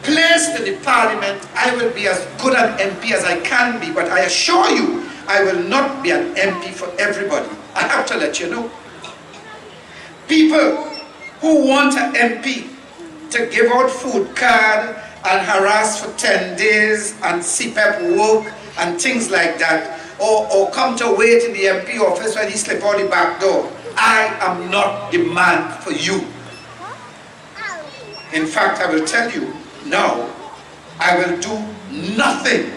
placed in the parliament, I will be as good an MP as I can be, but I assure you, I will not be an MP for everybody. I have to let you know. People who want an MP to give out food card and harass for 10 days and CPEP work and things like that, or come to wait in the MP office when he slip out the back door, I am not the man for you. In fact, I will tell you now, I will do nothing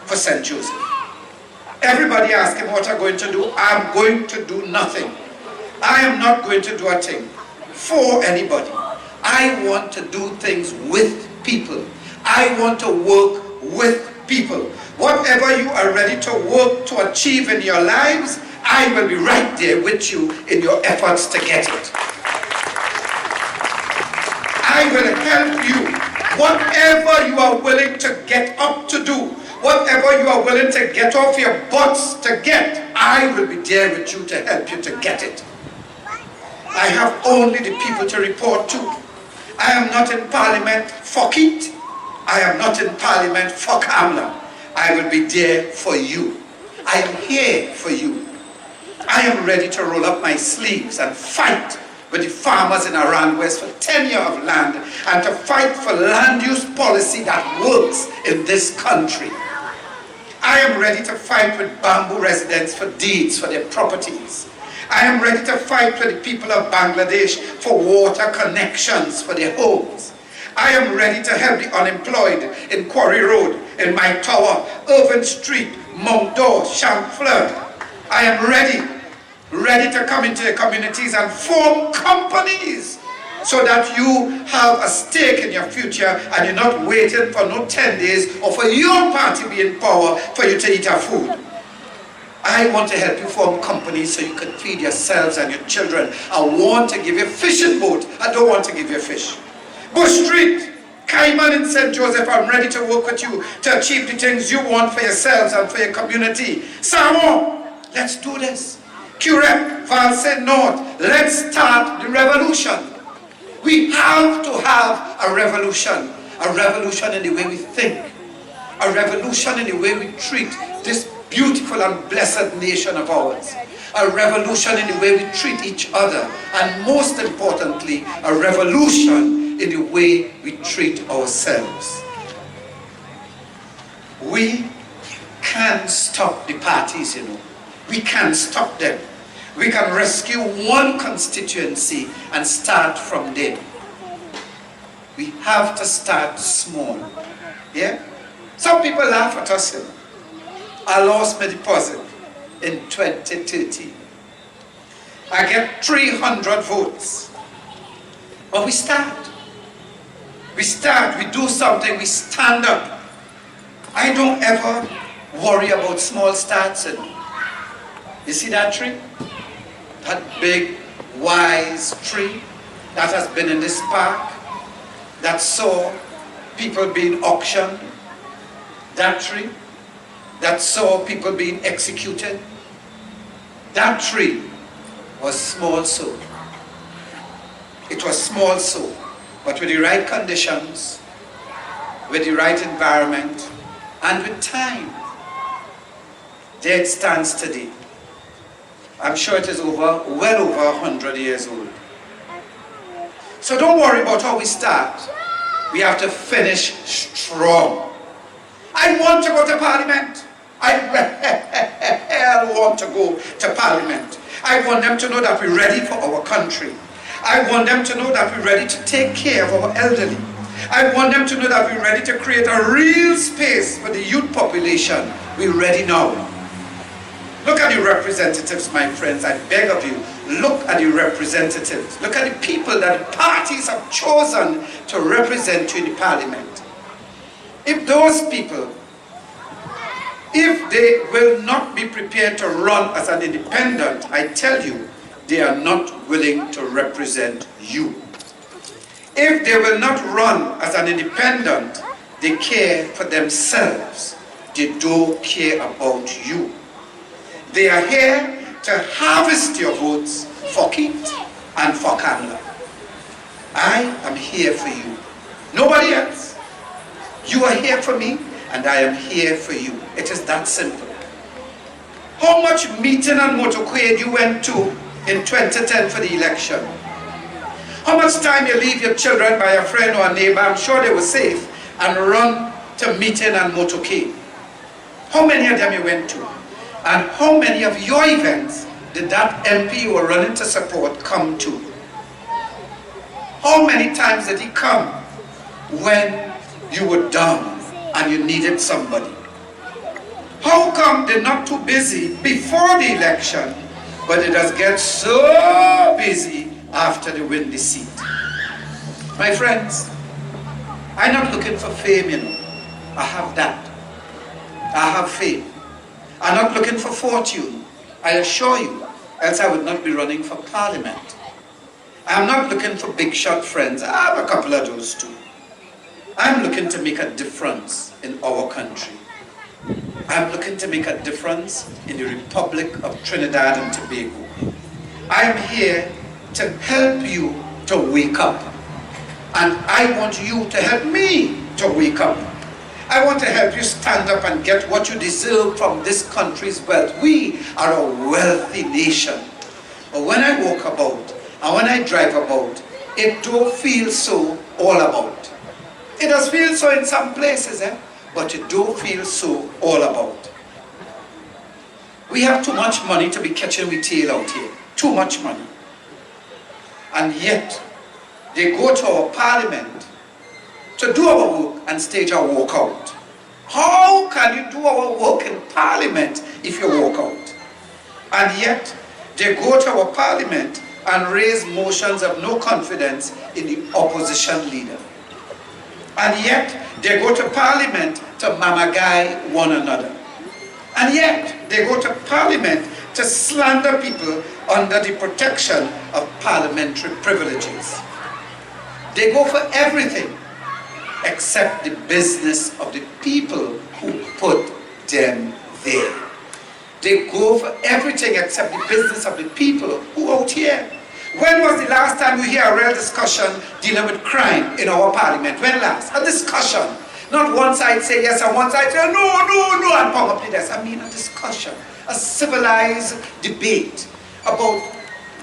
for St. Joseph. Everybody ask him what I'm going to do. I'm going to do nothing. I am not going to do a thing for anybody. I want to do things with people. I want to work with people. Whatever you are ready to work to achieve in your lives, I will be right there with you in your efforts to get it. I will help you. Whatever you are willing to get up to do, whatever you are willing to get off your butts to get, I will be there with you to help you to get it. I have only the people to report to. I am not in parliament for Keith. I am not in parliament for Kamla. I will be there for you. I am here for you. I am ready to roll up my sleeves and fight with the farmers in Iran West for tenure of land and to fight for land use policy that works in this country. I am ready to fight with bamboo residents for deeds for their properties. I am ready to fight with the people of Bangladesh for water connections for their homes. I am ready to help the unemployed in Quarry Road, in my tower, Irvin Street, Mount Dore, Chamfleur. I am ready to come into the communities and form companies so that you have a stake in your future and you're not waiting for no 10 days or for your party to be in power for you to eat our food. I want to help you form companies so you can feed yourselves and your children. I want to give you a fishing boat. I don't want to give you fish. Bush Street, Cayman in St. Joseph, I'm ready to work with you to achieve the things you want for yourselves and for your community. Samo, let's do this. Curep, Valse North, let's start the revolution. We have to have a revolution in the way we think, a revolution in the way we treat this beautiful and blessed nation of ours, a revolution in the way we treat each other, and most importantly, a revolution in the way we treat ourselves. We can stop the parties, We can stop them. We can rescue one constituency and start from there. We have to start small. Yeah? Some people laugh at us. I lost my deposit in 2013. I get 300 votes. But we start. We start, we do something, we stand up. I don't ever worry about small starts. You see that tree? That big, wise tree that has been in this park, that saw people being auctioned. That tree that saw people being executed. That tree was small so. It was small so, but with the right conditions, with the right environment, and with time, there it stands today. I'm sure it is well over 100 years old. So don't worry about how we start. We have to finish strong. I want to go to Parliament. I want to go to Parliament. I want them to know that we're ready for our country. I want them to know that we're ready to take care of our elderly. I want them to know that we're ready to create a real space for the youth population. We're ready now. Look at the representatives, my friends. I beg of you, look at the representatives. Look at the people that the parties have chosen to represent you in the Parliament. If those people, if they will not be prepared to run as an independent, I tell you, they are not willing to represent you. If they will not run as an independent, they care for themselves. They don't care about you. They are here to harvest your votes for Keith and for Kamla. I am here for you. Nobody else. You are here for me, and I am here for you. It is that simple. How much meeting and motorcade you went to in 2010 for the election? How much time you leave your children by a friend or a neighbor, I'm sure they were safe, and run to meeting and motorcade? How many of them you went to? And how many of your events did that MP you were running to support come to? How many times did he come when you were down and you needed somebody? How come they're not too busy before the election, but it does get so busy after they win the seat? My friends, I'm not looking for fame, you know. I have that. I have fame. I'm not looking for fortune, I assure you, else I would not be running for parliament. I'm not looking for big shot friends. I have a couple of those too. I'm looking to make a difference in our country. I'm looking to make a difference in the Republic of Trinidad and Tobago. I am here to help you to wake up. And I want you to help me to wake up. I want to help you stand up and get what you deserve from this country's wealth. We are a wealthy nation. But when I walk about and when I drive about, it don't feel so all about. It does feel so in some places, but it don't feel so all about. We have too much money to be catching with tail out here. Too much money. And yet, they go to our parliament to do our work and stage our walkout. How can you do our work in parliament if you walk out? And yet, they go to our parliament and raise motions of no confidence in the opposition leader. And yet, they go to parliament to mamagai one another. And yet, they go to parliament to slander people under the protection of parliamentary privileges. They go for everything except the business of the people who put them there. They go for everything except the business of the people who out here. When was the last time you hear a real discussion dealing with crime in our parliament? When last? A discussion. Not one side say yes and one side say no, and pump up the desk. I mean a discussion, a civilized debate about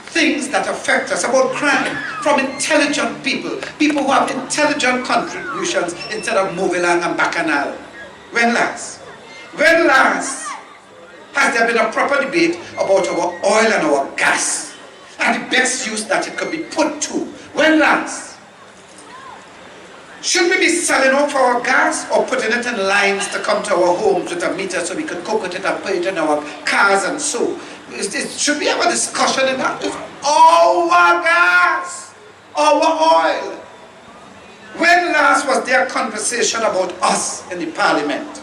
things that affect us, about crime, from intelligent people, people who have intelligent contributions instead of Movilang and Bacchanal. When last? When last has there been a proper debate about our oil and our gas and the best use that it could be put to? When last? Should we be selling out for our gas or putting it in lines to come to our homes with a meter so we could cook with it and put it in our cars and so? Should we have a discussion in that? It's our gas, our oil. When last was there a conversation about us in the parliament?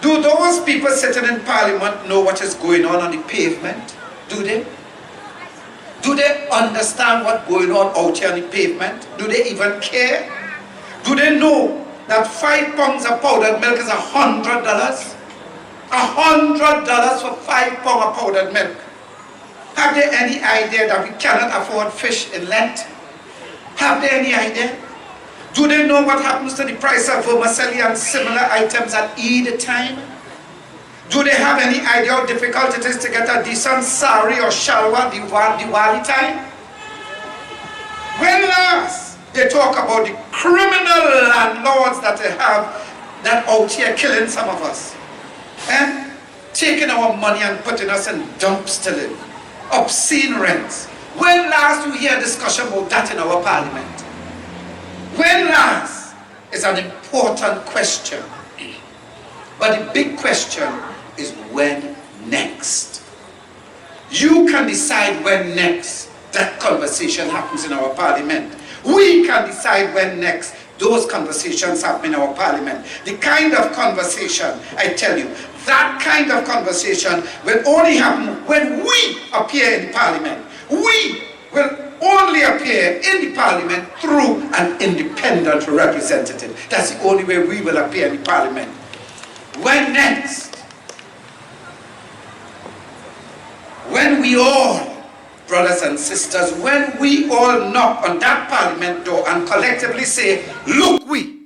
Do those people sitting in parliament know what is going on the pavement? Do they? Do they understand what's going on out here on the pavement? Do they even care? Do they know that 5 pounds of powdered milk is $100? $100 for 5 pounds of powdered milk. Have they any idea that we cannot afford fish in Lent? Have they any idea? Do they know what happens to the price of vermicelli and similar items at Eid time? Do they have any idea how difficult it is to get a decent sari or shalwa Diwali time? When last they talk about the criminal landlords that they have that out here killing some of us and taking our money and putting us in dumps to live, obscene rents? When last you hear a discussion about that in our parliament? When last is an important question. But the big question is when next? You can decide when next that conversation happens in our parliament. We can decide when next those conversations happen in our parliament. The kind of conversation, I tell you, that kind of conversation will only happen when we appear in the parliament. We will only appear in the parliament through an independent representative. That's the only way we will appear in the parliament. When next? When we all, brothers and sisters, when we all knock on that parliament door and collectively say, look we,